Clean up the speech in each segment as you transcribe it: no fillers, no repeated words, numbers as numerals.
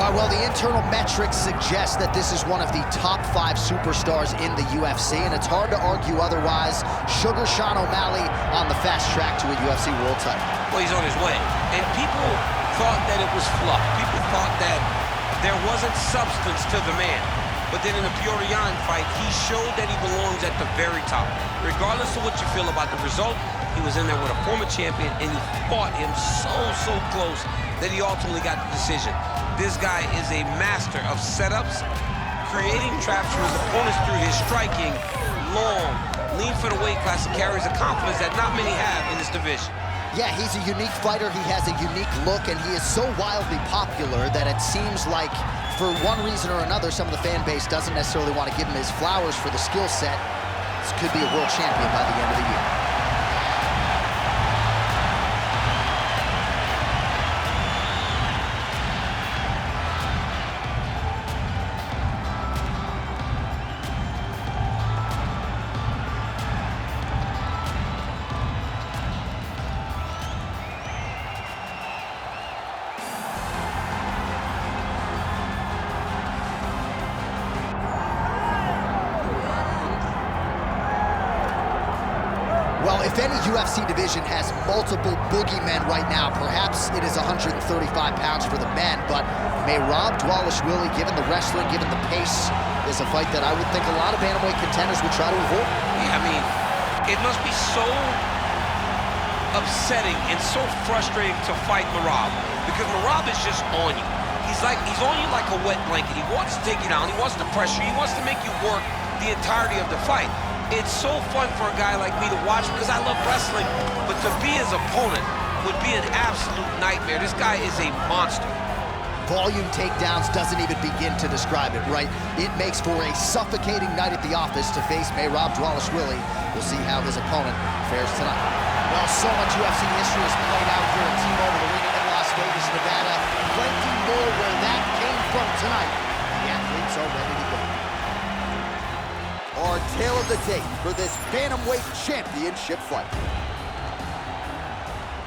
All right, well, the internal metrics suggest that this is one of the top 5 superstars in the UFC, and it's hard to argue otherwise. Sugar Sean O'Malley on the fast track to a UFC world title. Well, he's on his way. And people thought that it was fluff. People thought that there wasn't substance to the man. But then in the Peorian fight, he showed that he belongs at the very top. Regardless of what you feel about the result, he was in there with a former champion, and he fought him so close that he ultimately got the decision. This guy is a master of setups, creating traps for his opponents through his striking, long, lean for the weight class, and carries a confidence that not many have in this division. Yeah, he's a unique fighter. He has a unique look, and he is so wildly popular that it seems like, for one reason or another, some of the fan base doesn't necessarily want to give him his flowers for the skill set. This could be a world champion by the end of the year. Well, if any UFC division has multiple boogeymen right now, perhaps it is 135 pounds for the men, but Merab Dvalishvili, given the wrestling, given the pace, is a fight that I would think a lot of bantamweight contenders would try to avoid. Yeah, I mean, it must be so upsetting and so frustrating to fight Merab, because Merab is just on you. He's on you like a wet blanket. He wants to take you down, he wants to pressure you, he wants to make you work the entirety of the fight. It's so fun for a guy like me to watch because I love wrestling, but to be his opponent would be an absolute nightmare. This guy is a monster. Volume takedowns doesn't even begin to describe it, right? It makes for a suffocating night at the office to face Merab Dvalishvili. We'll see how his opponent fares tonight. Well, so much UFC history has played out here at T-Mobile Arena in Las Vegas, Nevada. Plenty more where that came from tonight. The athletes are ready to go. Our tale of the tape for this Bantamweight Championship fight.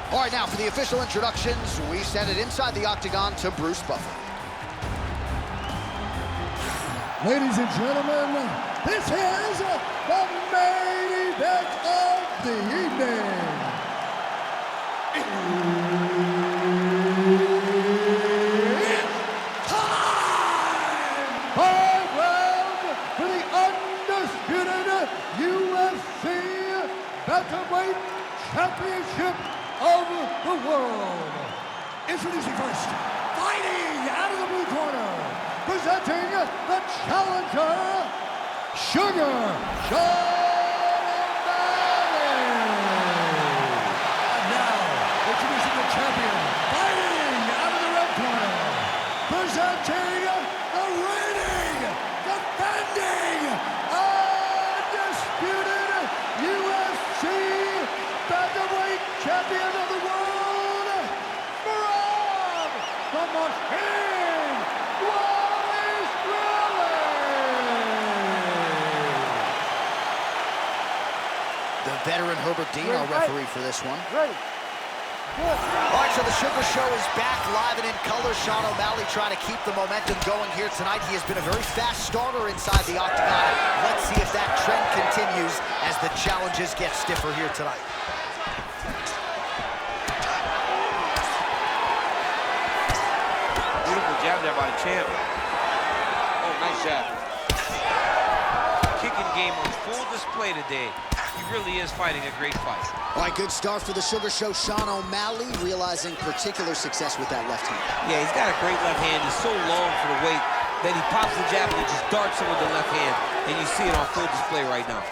All right, now for the official introductions, we send it inside the octagon to Bruce Buffer. Ladies and gentlemen, this is the main event of the evening. It's time! 5 rounds for the undisputed UFC Bantamweight Championship of the world. Introducing first, fighting out of the blue corner, presenting the challenger, Sugar Sean O'Malley. And now, introducing the champion, fighting out of the red corner, presenting the reigning, defending, undisputed UFC Bantamweight Champion of the world, Merab the Machine Dvalishvili. The veteran Herbert Dean, our referee for this one. Ready. Good. All right, so the Sugar Show is back live and in color. Sean O'Malley trying to keep the momentum going here tonight. He has been a very fast starter inside the octagon. Let's see if that trend continues as the challenges get stiffer here tonight. Beautiful jab there by the champ. Oh, nice jab. Kicking game on full display today. He really is fighting a great fight. All right, good start for the Sugar Show. Sean O'Malley realizing particular success with that left hand. Yeah, he's got a great left hand. He's so long for the weight that he pops the jab and he just darts him with the left hand. And you see it on full display right now.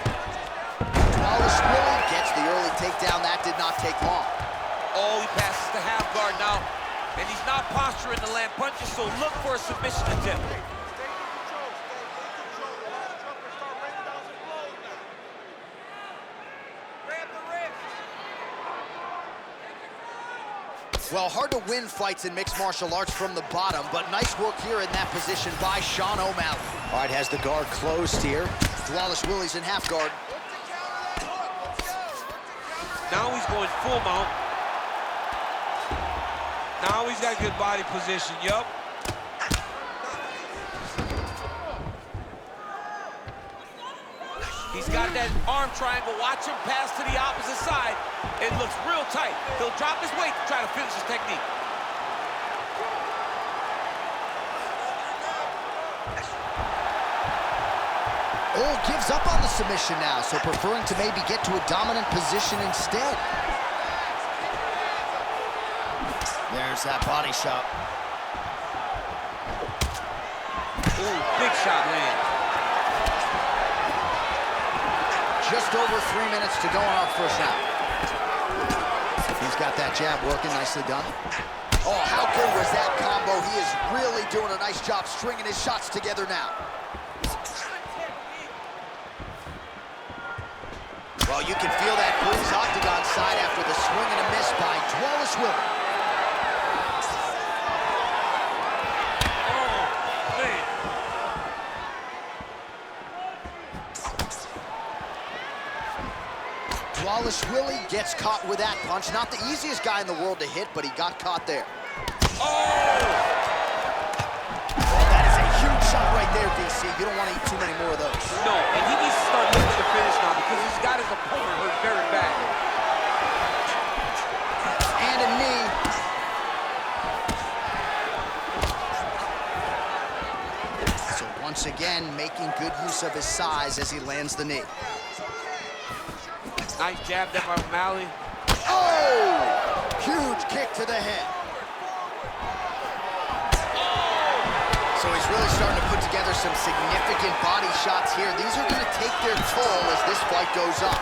Dvalishvili gets the early takedown. That did not take long. Oh, he passes the half guard now. And he's not posturing to land punches, so look for a submission attempt. Well, hard to win fights in mixed martial arts from the bottom, but nice work here in that position by Sean O'Malley. All right, has the guard closed here. Dvalishvili's in half guard. Now he's going full mount. Now he's got good body position, yup. He's got that arm triangle. Watch him pass to the opposite side. It looks real tight. He'll drop his weight to try to finish his technique. Oh, gives up on the submission now, so preferring to maybe get to a dominant position instead. There's that body shot. Ooh, big shot land. Just over 3 minutes to go in our first round. He's got that jab working, nicely done. Oh, how good was that combo? He is really doing a nice job stringing his shots together now. Well, you can feel that bruised octagon side after the swing and a miss by Dvalishvili. Oh, man. Dvalishvili gets caught with that punch. Not the easiest guy in the world to hit, but he got caught there. Oh! That is a huge shot right there, DC. You don't want to eat too many more of those. No, and he needs to start looking to finish now because he's got his opponent hurt very bad. And a knee. So once again, making good use of his size as he lands the knee. Nice jab there by O'Malley. Oh! Huge kick to the head. So he's really starting to put together some significant body shots here. These are going to take their toll as this fight goes on.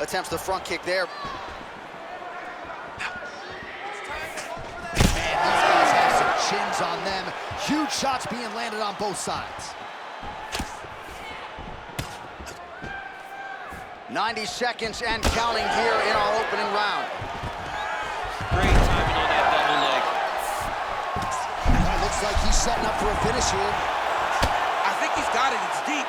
Attempts the front kick there. Man, these guys have some chins on them. Huge shots being landed on both sides. 90 seconds and counting here in our opening round. Great timing on that double leg. Looks like he's setting up for a finish here. I think he's got it. It's deep.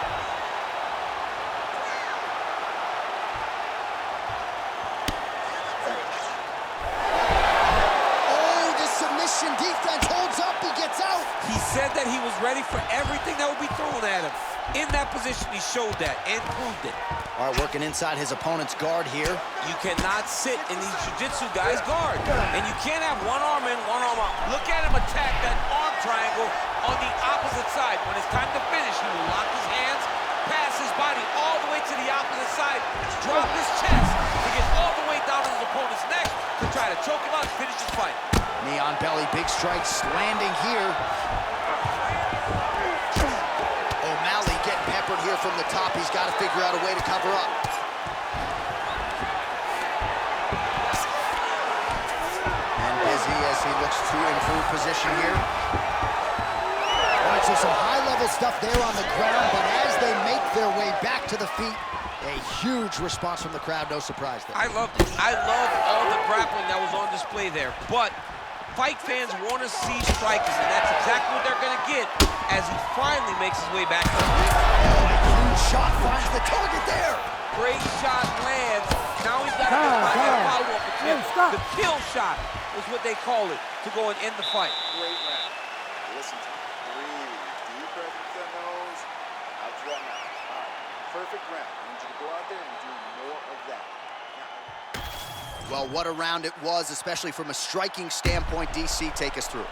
Oh, the submission defense holds up. He gets out. He said that he was ready for everything that would be thrown at him. In that position, he showed that and proved it. All right, working inside his opponent's guard here. You cannot sit in these jiu-jitsu guys' guard. And you can't have one arm in, one arm out. Look at him attack that arm triangle on the opposite side. When it's time to finish, he will lock his hands, pass his body all the way to the opposite side, drop his chest to get all the way down to his opponent's neck to try to choke him out and finish his fight. Knee on belly, big strikes landing here. O'Malley getting peppered here from the top. He's got to figure out a way to cover up. And busy as he looks to improve position here. All right, so some high-level stuff there on the ground, but as they make their way back to the feet, a huge response from the crowd, no surprise there. I love all the grappling that was on display there, but fight fans want to see striking, and that's exactly what they're going to get as he finally makes his way back to the ring. Oh, a huge shot finds the target there. Great shot lands. Now he's got to find that follow-up attempt. The kill shot is what they call it, to go and end the fight. Great round. Listen to me. Breathe. Deep breath into the nose. Out through that mouth. All right. Perfect round. I need you to go out there and do more of that. Well, what a round it was, especially from a striking standpoint. DC, take us through.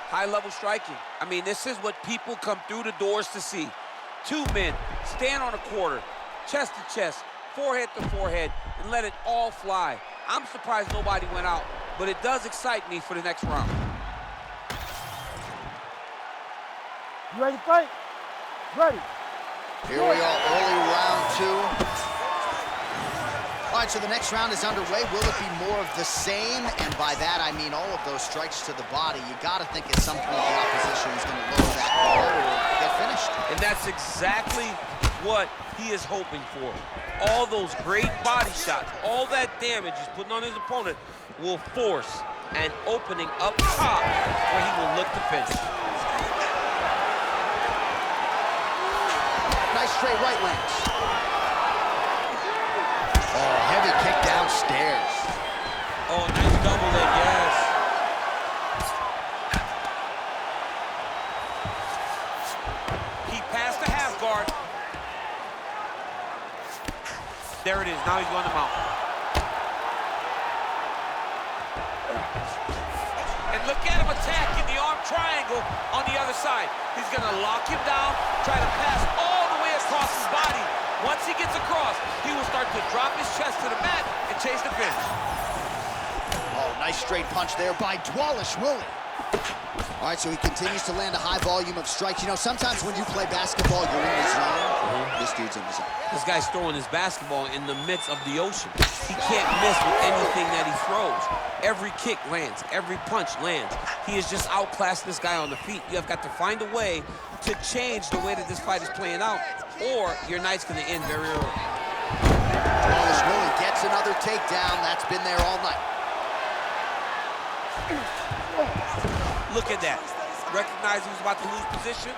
High-level striking. I mean, this is what people come through the doors to see. Two men stand on a quarter, chest to chest, forehead to forehead, and let it all fly. I'm surprised nobody went out, but it does excite me for the next round. You ready to fight? Ready. Here we are, early round two. All right, so the next round is underway. Will it be more of the same? And by that, I mean all of those strikes to the body. You got to think at some point the opposition is going to lower that guard or get finished. And that's exactly what he is hoping for. All those great body shots, all that damage he's putting on his opponent will force an opening up top where he will look to finish. Nice straight right lands. Oh, heavy kick downstairs. Oh, nice double leg, yes. He there it is. Now he's going to mount. And look at him attack in the arm triangle on the other side. He's going to lock him down, try to pass all the way across his body. Once he gets across, he will start to drop his chest to the mat and chase the finish. Oh, nice straight punch there by Dvalishvili. All right, so he continues to land a high volume of strikes. You know, sometimes when you play basketball, you're in the zone. This dude's in the zone. This guy's throwing his basketball in the midst of the ocean. He can't miss with anything that he throws. Every kick lands. Every punch lands. He is just outclassing this guy on the feet. You have got to find a way to change the way that this fight is playing out, or your night's going to end very early. Dvalishvili gets another takedown. That's been there all night. Look at that. Recognize he was about to lose position.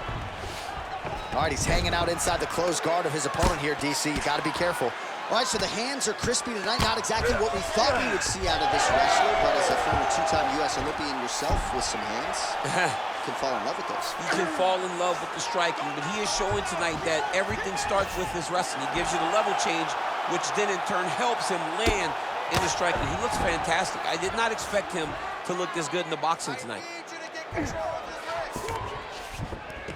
All right, he's hanging out inside the closed guard of his opponent here, DC. You got to be careful. All right, so the hands are crispy tonight. Not exactly what we thought we would see out of this wrestler, but as a former two-time U.S. Olympian yourself with some hands, you can fall in love with those. You can fall in love with the striking, but he is showing tonight that everything starts with his wrestling. He gives you the level change, which then in turn helps him land in the striking. He looks fantastic. I did not expect him to look this good in the boxing tonight.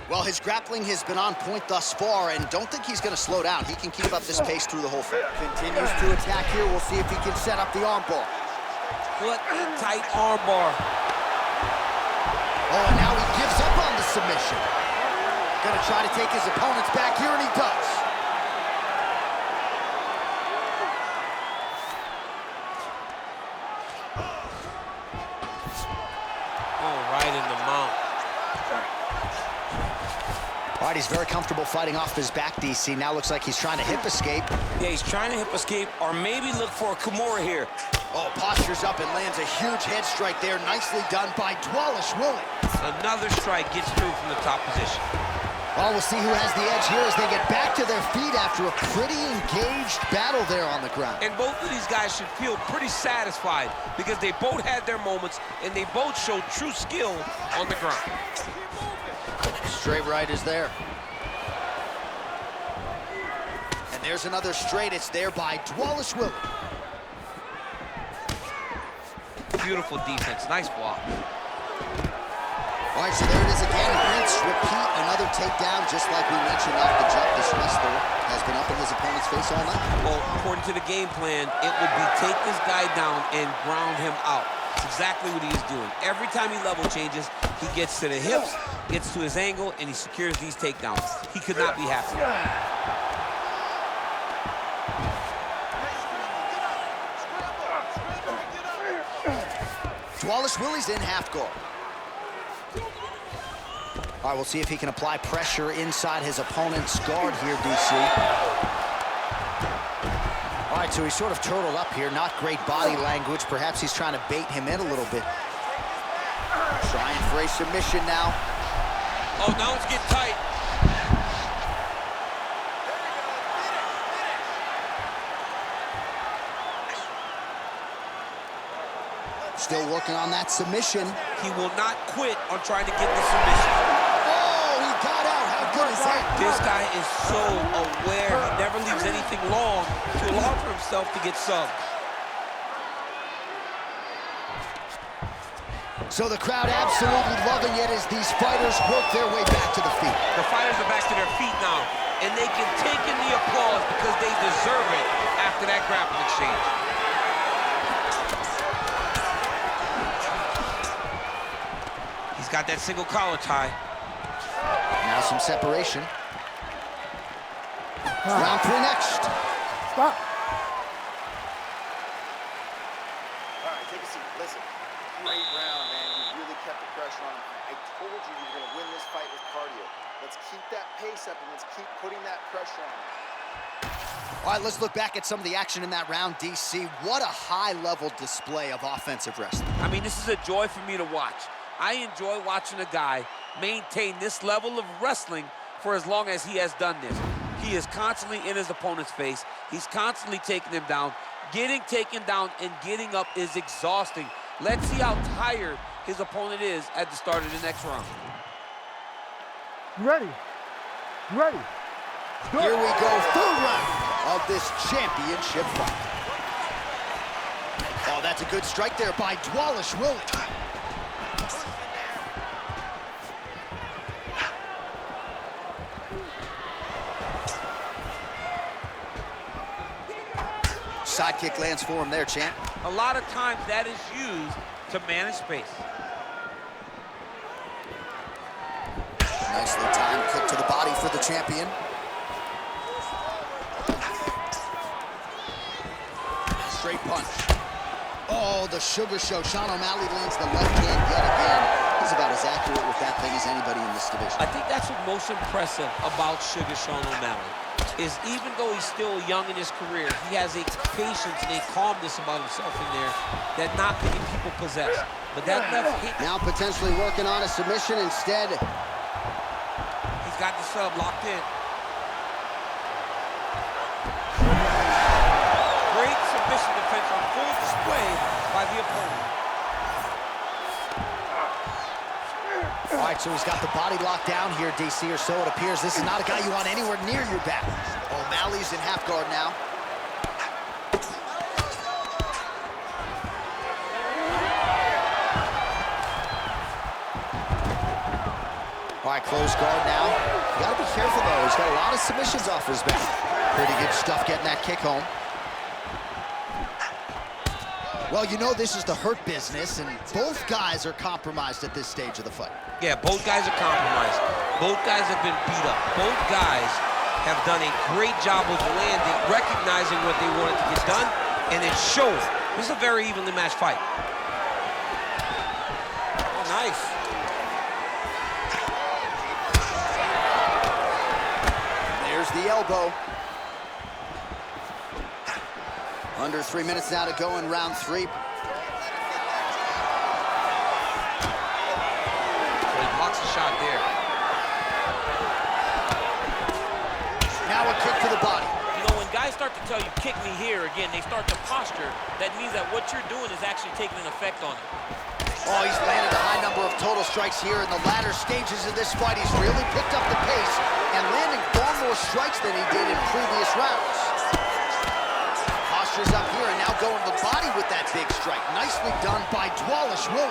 Well, his grappling has been on point thus far, and don't think he's going to slow down. He can keep up this pace through the whole fight. Continues to attack here. We'll see if he can set up the armbar. What a tight armbar. Oh, and now he gives up on the submission. Going to try to take his opponents back here, and he does. Oh, right in the mount. All right, he's very comfortable fighting off his back, DC. Now looks like he's trying to hip escape. Yeah, he's trying to hip escape or maybe look for a Kimura here. Oh, postures up and lands a huge head strike there. Nicely done by Dvalishvili. Another strike gets through from the top position. Well, we'll see who has the edge here as they get back to their feet after a pretty engaged battle there on the ground. And both of these guys should feel pretty satisfied because they both had their moments and they both showed true skill on the ground. Straight right is there. And there's another straight. It's there by Dvalishvili. Beautiful defense. Nice block. All right, so there it is again. Rinse, repeat, another takedown. Just like we mentioned off the jump, this wrestler has been up in his opponent's face all night. Well, according to the game plan, it would be take this guy down and ground him out. That's exactly what he is doing. Every time he level changes, he gets to the hips, gets to his angle, and he secures these takedowns. He could not be happy. Dvalishvili's in half guard. All right, we'll see if he can apply pressure inside his opponent's guard here, DC. All right, so he's sort of turtled up here. Not great body language. Perhaps he's trying to bait him in a little bit. Trying for a submission now. Oh, now it's getting tight. Still working on that submission. He will not quit on trying to get the submission. Oh, he got out. How good is that? This guy is so aware. He never leaves anything long to allow for himself to get subbed. So the crowd absolutely loving it as these fighters work their way back to the feet. The fighters are back to their feet now, and they can take in the applause because they deserve it after that grappling exchange. He's got that single collar tie. Now some separation. Round 3 next. Stop. All right, take a seat. Listen, great round, man. You really kept the pressure on him. I told you you were going to win this fight with cardio. Let's keep that pace up and let's keep putting that pressure on him. All right, let's look back at some of the action in that round, DC. What a high-level display of offensive wrestling. I mean, this is a joy for me to watch. I enjoy watching a guy maintain this level of wrestling for as long as he has done this. He is constantly in his opponent's face. He's constantly taking him down. Getting taken down and getting up is exhausting. Let's see how tired his opponent is at the start of the next round. You ready? You ready? Here we go, third round. of this championship fight. Oh, that's a good strike there by Dvalishvili. Side kick lands for him there, champ. A lot of times that is used to manage space. Nicely timed kick to the body for the champion. Straight punch. Oh, the sugar show. Sean O'Malley lands the left hand yet again. He's about as accurate with that thing as anybody in this division. I think that's what's most impressive about Sugar Sean O'Malley, is even though he's still young in his career, he has a patience and a calmness about himself in there that not many people possess. But that left hit... Now potentially working on a submission instead. He's got the sub locked in. Great submission defense on full display by the opponent. All right, so he's got the body locked down here, DC, or so it appears. This is not a guy you want anywhere near your back. O'Malley's in half guard now. All right, close guard now. You gotta be careful, though. He's got a lot of submissions off his back. Pretty good stuff getting that kick home. Well, you know this is the hurt business, and both guys are compromised at this stage of the fight. Yeah, both guys are compromised. Both guys have been beat up. Both guys have done a great job of landing, recognizing what they wanted to get done, and it shows. This is a very evenly matched fight. Oh, nice. There's the elbow. Under 3 minutes now to go in round 3. Blocks a shot there. Now a kick to the body. You know, when guys start to tell you, kick me here, again, they start to posture. That means that what you're doing is actually taking an effect on it. Oh, he's landed a high number of total strikes here in the latter stages of this fight. He's really picked up the pace and landing far more strikes than he did in previous rounds. Posture's up here and now going to the body with that big strike. Nicely done by Dvalishvili.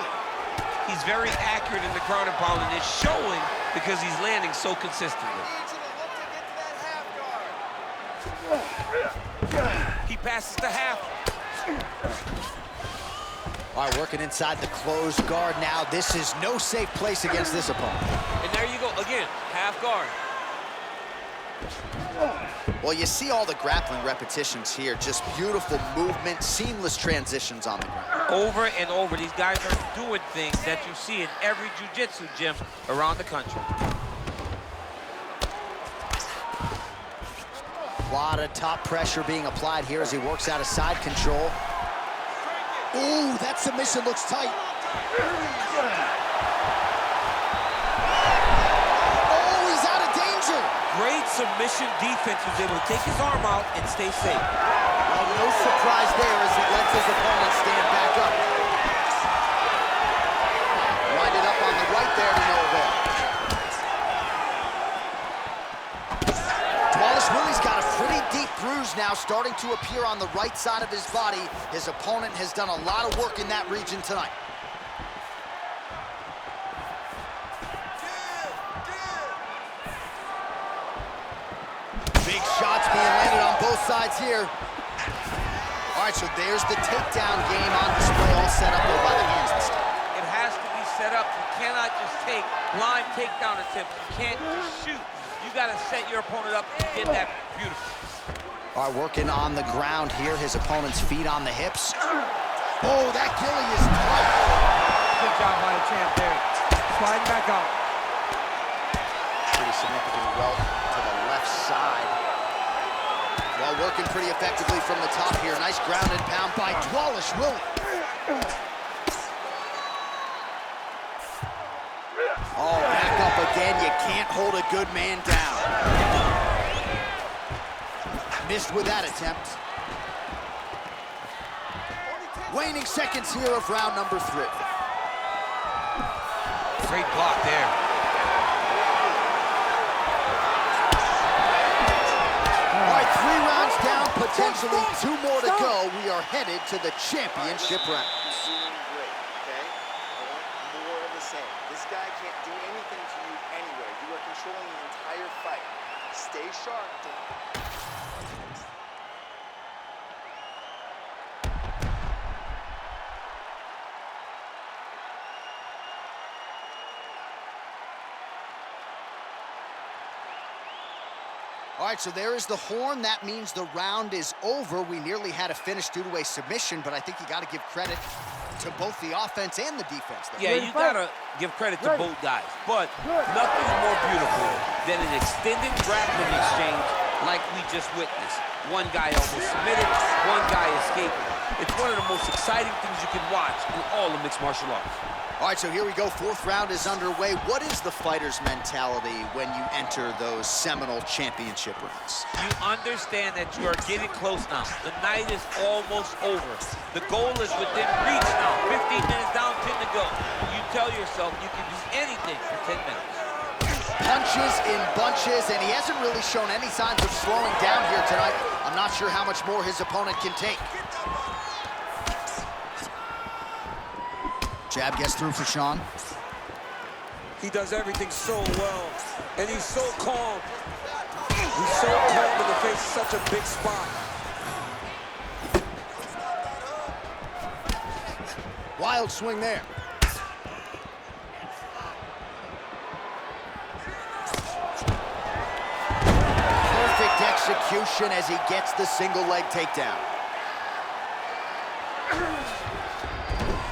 He's very accurate in the ground and pound, and it's showing because he's landing so consistently. He passes the half. All right, working inside the closed guard now. This is no safe place against this opponent. And there you go, again, half guard. Well, you see all the grappling repetitions here. Just beautiful movement, seamless transitions on the ground. Over and over, these guys are doing things that you see in every jiu-jitsu gym around the country. A lot of top pressure being applied here as he works out of side control. Ooh, that submission looks tight. Oh, he's out of danger. Great submission defense. He was able to take his arm out and stay safe. Well, no surprise there as he lets his opponent stand back up. Winded up on the right there to no avail. Dvalishvili's got a pretty deep bruise now starting to appear on the right side of his body. His opponent has done a lot of work in that region tonight. Big shots being landed on both sides here. All right, so there's the takedown game on display, all set up though by the hands this time. It has to be set up. You cannot just take blind takedown attempts. You can't just shoot. You got to set your opponent up and get that beautiful. All right, working on the ground here. His opponent's feet on the hips. Oh, that gilly is tight. Good job by the champ there. Sliding back out. Pretty significant welt to the left side. Well, working pretty effectively from the top here. Nice ground and pound by Dvalishvili. Oh, back up again. You can't hold a good man down. Missed with that attempt. Waning seconds here of round number 3. Great block there. All right, 3 rounds down, potentially 2 more to go. We are headed to the championship round. Doing great, okay? I want more of the same. This guy can't do anything to you anywhere. You are controlling the entire fight. Stay sharp. All right, so there is the horn. That means the round is over. We nearly had a finish due to a submission, but I think you got to give credit to both the offense and the defense there. Yeah, you got to give credit to both guys. But nothing's more beautiful than an extended grappling exchange like we just witnessed. One guy almost submitted, one guy escaping. It's one of the most exciting things you can watch in all of mixed martial arts. All right, so here we go. 4th round is underway. What is the fighter's mentality when you enter those seminal championship rounds? You understand that you are getting close now. The night is almost over. The goal is within reach now. 15 minutes down, 10 to go. You tell yourself you can do anything for 10 minutes. Punches in bunches, and he hasn't really shown any signs of slowing down here tonight. I'm not sure how much more his opponent can take. Jab gets through for Sean. He does everything so well, and he's so calm. He's so calm in the face of such a big spot. Wild swing there. Perfect execution as he gets the single leg takedown.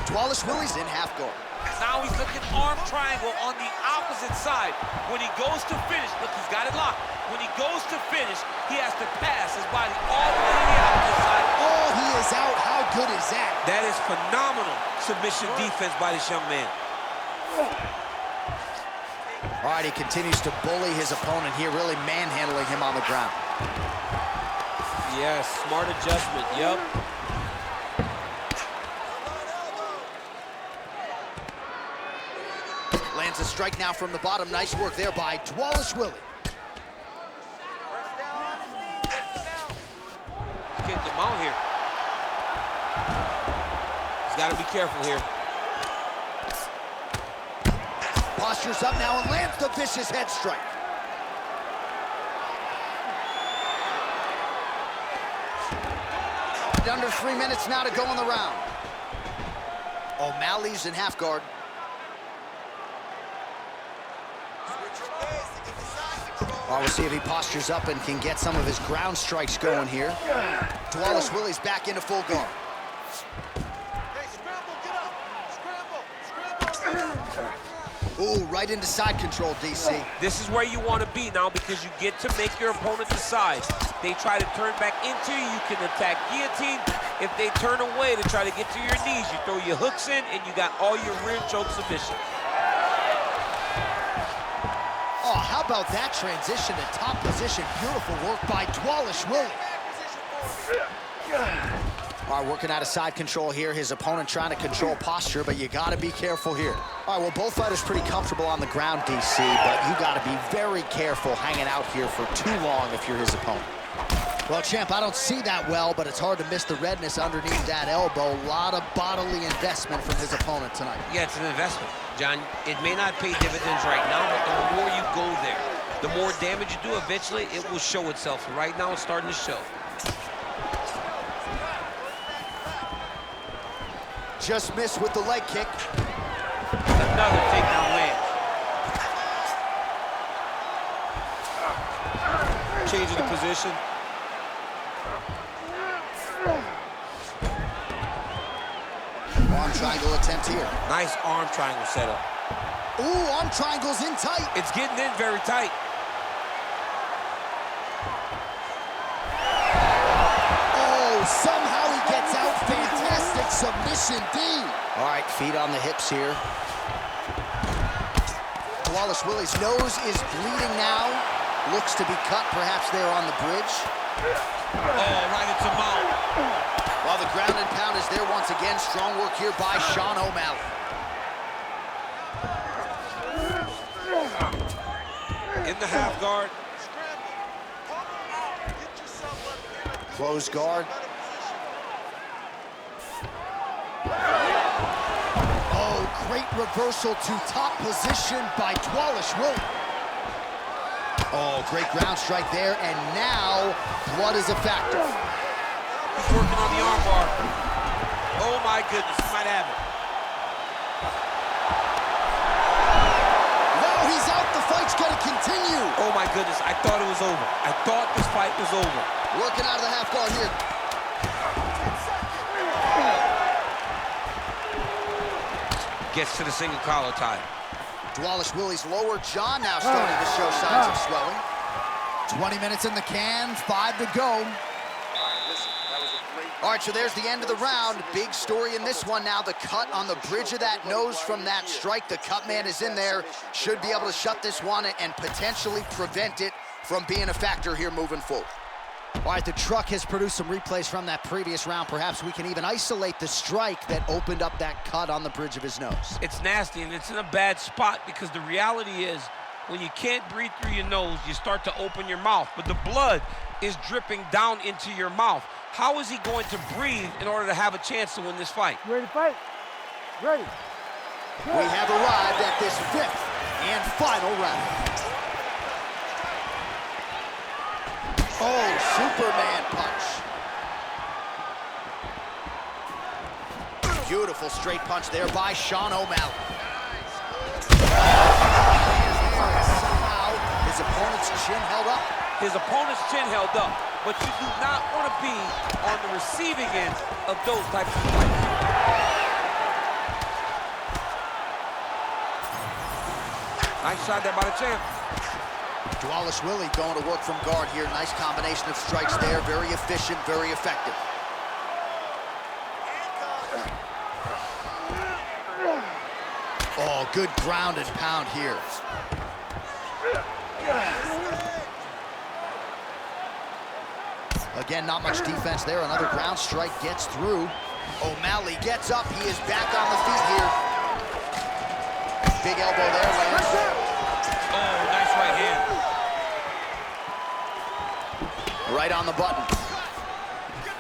Dvalishvili's in half guard. Now he's looking arm triangle on the opposite side. When he goes to finish, look, he's got it locked. When he goes to finish, he has to pass his body all the way to the opposite side. Oh, he is out. How good is that? That is phenomenal submission defense by this young man. All right, he continues to bully his opponent here, really manhandling him on the ground. Yes, smart adjustment, yep. Lands a strike now from the bottom. Nice work there by Dvalishvili. Getting him out here. He's got to be careful here. Postures up now and lands the vicious head strike. Under 3 minutes now to go in the round. O'Malley's in half guard. Well, we'll see if he postures up and can get some of his ground strikes going here. Dvalishvili's back into full guard. Ooh, right into side control, DC. This is where you want to be now because you get to make your opponent decide. They try to turn back into you, you can attack guillotine. If they turn away to try to get to your knees, you throw your hooks in and you got all your rear choke submissions. Oh, how about that transition to top position? Beautiful work by Dvalishvili. All right, working out of side control here. His opponent trying to control posture, but you got to be careful here. All right, well, both fighters pretty comfortable on the ground, DC, but you got to be very careful hanging out here for too long if you're his opponent. Well, champ, I don't see that well, but it's hard to miss the redness underneath that elbow. A lot of bodily investment from his opponent tonight. Yeah, it's an investment, John. It may not pay dividends right now, but the more you go there, the more damage you do eventually, it will show itself. And right now, it's starting to show. Just missed with the leg kick. Another takedown land. Changing the position. Arm triangle attempt here. Nice arm triangle setup. Ooh, arm triangle's in tight. It's getting in very tight. Oh, somehow he gets out. Fantastic submission, D. All right, feet on the hips here. Dvalishvili's nose is bleeding now. Looks to be cut, perhaps there on the bridge. Oh, right into mouth. While the ground and pound is there once again. Strong work here by Sean O'Malley. In the half guard. Close guard. Oh, great reversal to top position by Dvalishvili. Oh, great ground strike there, and now blood is a factor. He's working on the armbar. Oh my goodness, he might have it. No, he's out. The fight's gonna continue. Oh my goodness, I thought it was over. I thought this fight was over. Working out of the half guard here. Gets to the single collar tie. Dvalishvili's lower jaw now starting to show signs of swelling. 20 minutes in the can, 5 to go. All right, so there's the end of the round. Big story in this one now. The cut on the bridge of that nose from that strike. The cut man is in there. Should be able to shut this one and potentially prevent it from being a factor here moving forward. All right, the truck has produced some replays from that previous round. Perhaps we can even isolate the strike that opened up that cut on the bridge of his nose. It's nasty, and it's in a bad spot because the reality is when you can't breathe through your nose, you start to open your mouth, but the blood is dripping down into your mouth. How is he going to breathe in order to have a chance to win this fight? You ready to fight? Ready. We have arrived at this 5th and final round. Oh, Superman punch. Beautiful straight punch there by Sean O'Malley. Somehow, his opponent's chin held up. His opponent's chin held up, but you do not want to be on the receiving end of those types of fights. Nice shot there by the champ. Dvalishvili going to work from guard here. Nice combination of strikes there. Very efficient, very effective. Oh, good ground and pound here. Again, not much defense there. Another ground strike gets through. O'Malley gets up. He is back on the feet here. Big elbow there, lands. Oh, nice right hand. Right on the button.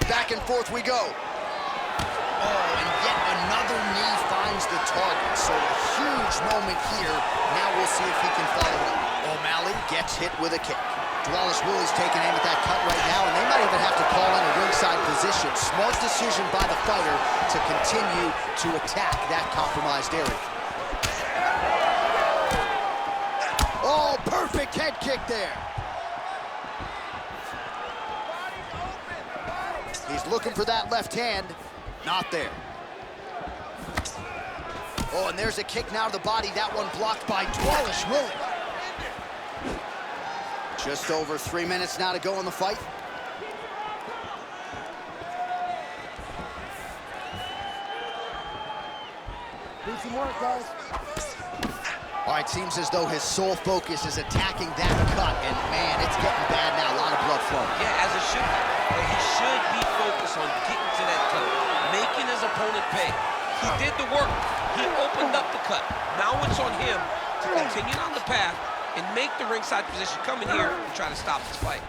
Back and forth we go. Oh, and yet another knee finds the target. So a huge moment here. Now we'll see if he can follow it up. O'Malley gets hit with a kick. Dvalishvili's taking aim at that cut right now, and they might even have to call in a ringside position. Smart decision by the fighter to continue to attack that compromised area. Oh, perfect head kick there. He's looking for that left hand. Not there. Oh, and there's a kick now to the body. That one blocked by Dvalishvili. Just over 3 minutes now to go in the fight. Decent work, guys. All right, seems as though his sole focus is attacking that cut, and man, it's getting bad now. A lot of blood flowing. Yeah, as it should be. But he should be focused on getting to that cut, making his opponent pay. He did the work. He opened up the cut. Now it's on him to continue on the path and make the ringside position, come in here and try to stop this fight.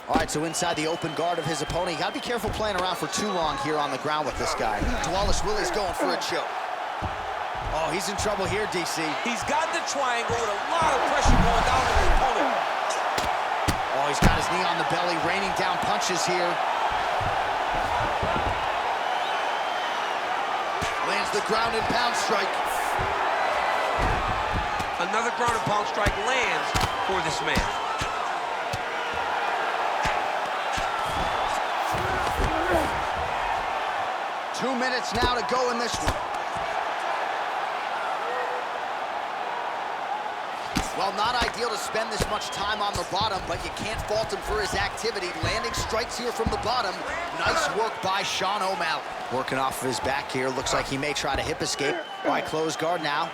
All right, so inside the open guard of his opponent, you gotta be careful playing around for too long here on the ground with this guy. Dvalishvili's going for a choke. Oh, he's in trouble here, DC. He's got the triangle with a lot of pressure going down on his opponent. Oh, he's got his knee on the belly, raining down punches here. Lands the ground and pound strike. Another ground and pound strike lands for this man. Two minutes now to go in this one. Well, not ideal to spend this much time on the bottom, but you can't fault him for his activity. Landing strikes here from the bottom. Nice work by Sean O'Malley. Working off of his back here. Looks like he may try to hip escape. By close guard now.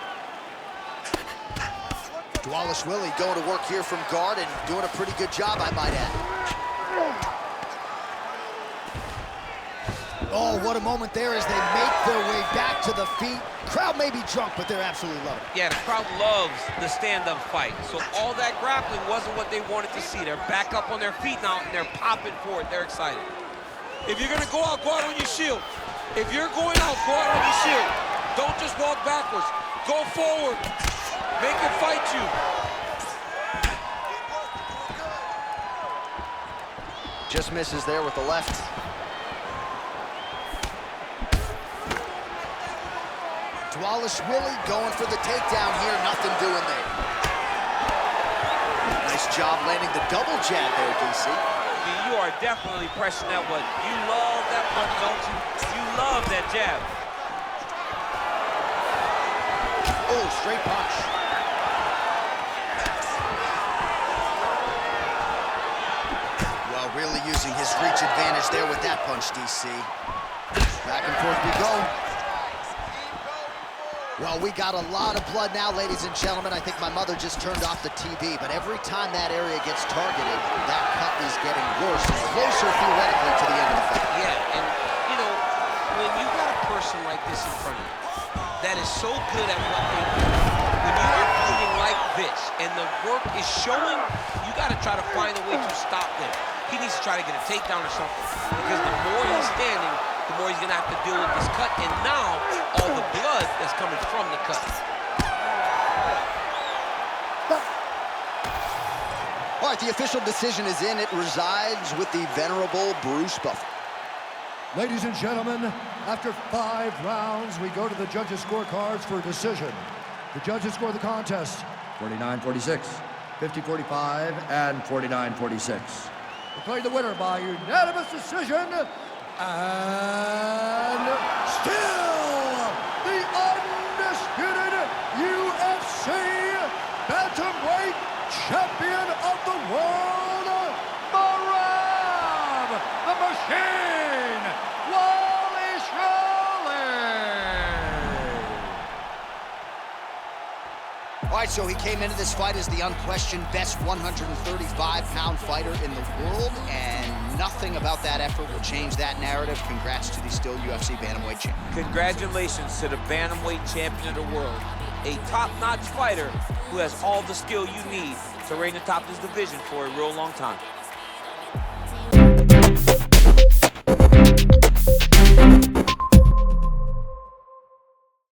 Dvalishvili going to work here from guard and doing a pretty good job, I might add. Oh, what a moment there as they make their way back to the feet. Crowd may be drunk, but they're absolutely loving it. Yeah, the crowd loves the stand-up fight. So all that grappling wasn't what they wanted to see. They're back up on their feet now, and they're popping for it. They're excited. If you're gonna go out on your shield. If you're going out, go out on your shield. Don't just walk backwards. Go forward. Make him fight you. Just misses there with the left. Dvalishvili going for the takedown here. Nothing doing there. Nice job landing the double jab there, DC. I mean, you are definitely pressing that one. You love that punch, don't you? You love that jab. Oh, straight punch. Well, really using his reach advantage there with that punch, DC. Back and forth we go. Well, we got a lot of blood now, ladies and gentlemen. I think my mother just turned off the TV, but every time that area gets targeted, that cut is getting worse and closer theoretically to the end of the fight. Yeah, and you know, when you got a person like this in front of you that is so good at what they do, when you are fighting like this and the work is showing, you got to try to find a way to stop them. He needs to try to get a takedown or something, because the more he's standing, the more he's going to have to deal with this cut, and now all the blood that's coming from the cut. All right, the official decision is in. It resides with the venerable Bruce Buffer. Ladies and gentlemen, after 5 rounds, we go to the judges' scorecards for a decision. The judges score the contest 49-46, 50-45, and 49-46. Declared the winner by unanimous decision, and still the undisputed UFC Bantamweight Champion of the world, Merab the Machine Dvalishvili. All right, so he came into this fight as the unquestioned best 135-pound fighter in the world, and nothing about that effort will change that narrative. Congrats to the still UFC Bantamweight champion. Congratulations to the Bantamweight champion of the world. A top-notch fighter who has all the skill you need to reign atop this division for a real long time.